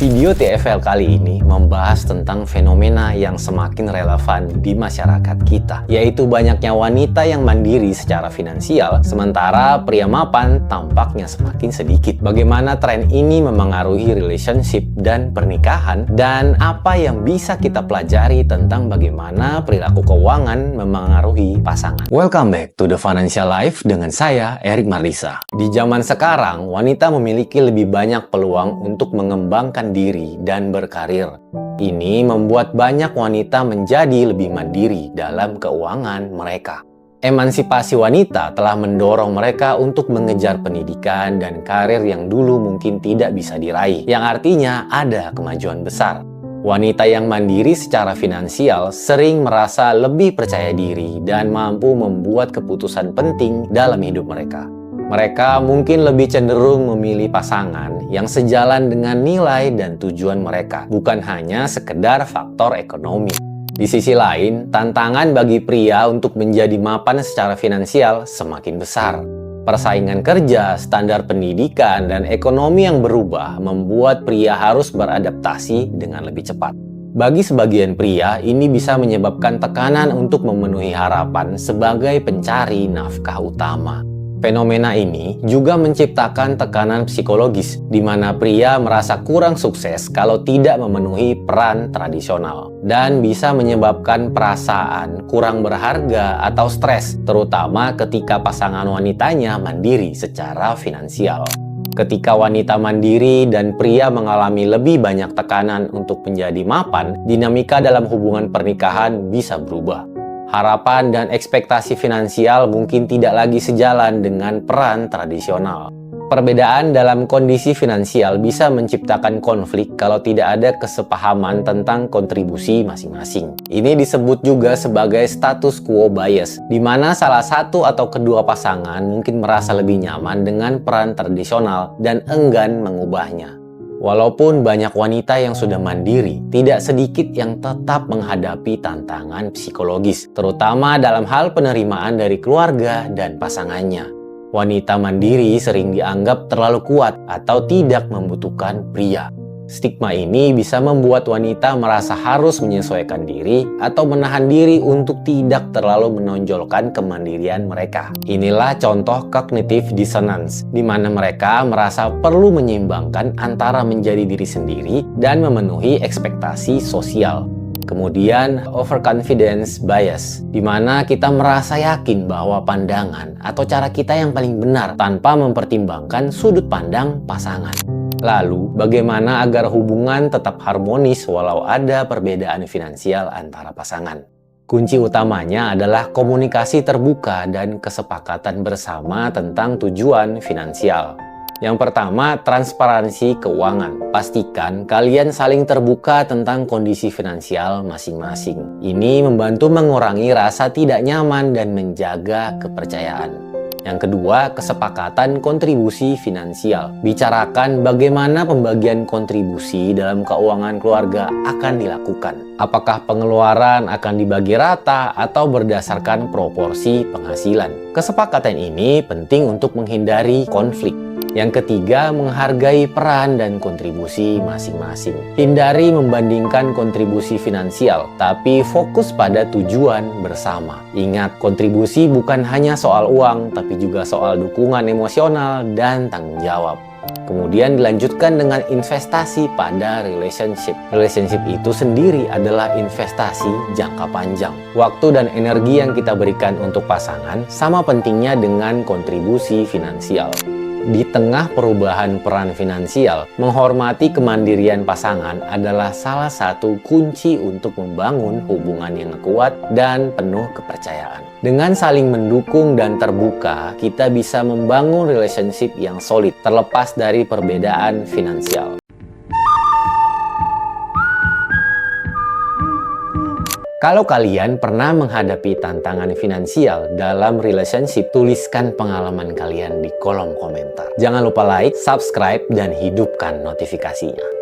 Video TFL kali ini membahas tentang fenomena yang semakin relevan di masyarakat kita, yaitu banyaknya wanita yang mandiri secara finansial, sementara pria mapan tampaknya semakin sedikit. Bagaimana tren ini memengaruhi relationship dan pernikahan, dan apa yang bisa kita pelajari tentang bagaimana perilaku keuangan memengaruhi pasangan. Welcome back to The Financial Life dengan saya, Erik Mardisa. Di zaman sekarang, wanita memiliki lebih banyak peluang untuk mengembangkan diri dan berkarir. Ini membuat banyak wanita menjadi lebih mandiri dalam keuangan mereka. Emansipasi wanita telah mendorong mereka untuk mengejar pendidikan dan karir yang dulu mungkin tidak bisa diraih, yang artinya ada kemajuan besar. Wanita yang mandiri secara finansial sering merasa lebih percaya diri dan mampu membuat keputusan penting dalam hidup mereka. Mereka mungkin lebih cenderung memilih pasangan yang sejalan dengan nilai dan tujuan mereka, bukan hanya sekedar faktor ekonomi. Di sisi lain, tantangan bagi pria untuk menjadi mapan secara finansial semakin besar. Persaingan kerja, standar pendidikan, dan ekonomi yang berubah membuat pria harus beradaptasi dengan lebih cepat. Bagi sebagian pria, ini bisa menyebabkan tekanan untuk memenuhi harapan sebagai pencari nafkah utama. Fenomena ini juga menciptakan tekanan psikologis, di mana pria merasa kurang sukses kalau tidak memenuhi peran tradisional, dan bisa menyebabkan perasaan kurang berharga atau stres, terutama ketika pasangan wanitanya mandiri secara finansial. Ketika wanita mandiri dan pria mengalami lebih banyak tekanan untuk menjadi mapan, dinamika dalam hubungan pernikahan bisa berubah. Harapan dan ekspektasi finansial mungkin tidak lagi sejalan dengan peran tradisional. Perbedaan dalam kondisi finansial bisa menciptakan konflik kalau tidak ada kesepahaman tentang kontribusi masing-masing. Ini disebut juga sebagai status quo bias, di mana salah satu atau kedua pasangan mungkin merasa lebih nyaman dengan peran tradisional dan enggan mengubahnya. Walaupun banyak wanita yang sudah mandiri, tidak sedikit yang tetap menghadapi tantangan psikologis, terutama dalam hal penerimaan dari keluarga dan pasangannya. Wanita mandiri sering dianggap terlalu kuat atau tidak membutuhkan pria. Stigma ini bisa membuat wanita merasa harus menyesuaikan diri atau menahan diri untuk tidak terlalu menonjolkan kemandirian mereka. Inilah contoh cognitive dissonance, di mana mereka merasa perlu menyeimbangkan antara menjadi diri sendiri dan memenuhi ekspektasi sosial. Kemudian, overconfidence bias, di mana kita merasa yakin bahwa pandangan atau cara kita yang paling benar tanpa mempertimbangkan sudut pandang pasangan. Lalu, bagaimana agar hubungan tetap harmonis walau ada perbedaan finansial antara pasangan? Kunci utamanya adalah komunikasi terbuka dan kesepakatan bersama tentang tujuan finansial. Yang pertama, transparansi keuangan. Pastikan kalian saling terbuka tentang kondisi finansial masing-masing. Ini membantu mengurangi rasa tidak nyaman dan menjaga kepercayaan. Yang kedua, kesepakatan kontribusi finansial. Bicarakan bagaimana pembagian kontribusi dalam keuangan keluarga akan dilakukan. Apakah pengeluaran akan dibagi rata atau berdasarkan proporsi penghasilan? Kesepakatan ini penting untuk menghindari konflik. Yang ketiga, menghargai peran dan kontribusi masing-masing. Hindari membandingkan kontribusi finansial, tapi fokus pada tujuan bersama. Ingat, kontribusi bukan hanya soal uang, tapi juga soal dukungan emosional dan tanggung jawab. Kemudian dilanjutkan dengan investasi pada relationship. Relationship itu sendiri adalah investasi jangka panjang. Waktu dan energi yang kita berikan untuk pasangan sama pentingnya dengan kontribusi finansial. Di tengah perubahan peran finansial, menghormati kemandirian pasangan adalah salah satu kunci untuk membangun hubungan yang kuat dan penuh kepercayaan. Dengan saling mendukung dan terbuka, kita bisa membangun relationship yang solid, terlepas dari perbedaan finansial. Kalau kalian pernah menghadapi tantangan finansial dalam relationship, tuliskan pengalaman kalian di kolom komentar. Jangan lupa like, subscribe, dan hidupkan notifikasinya.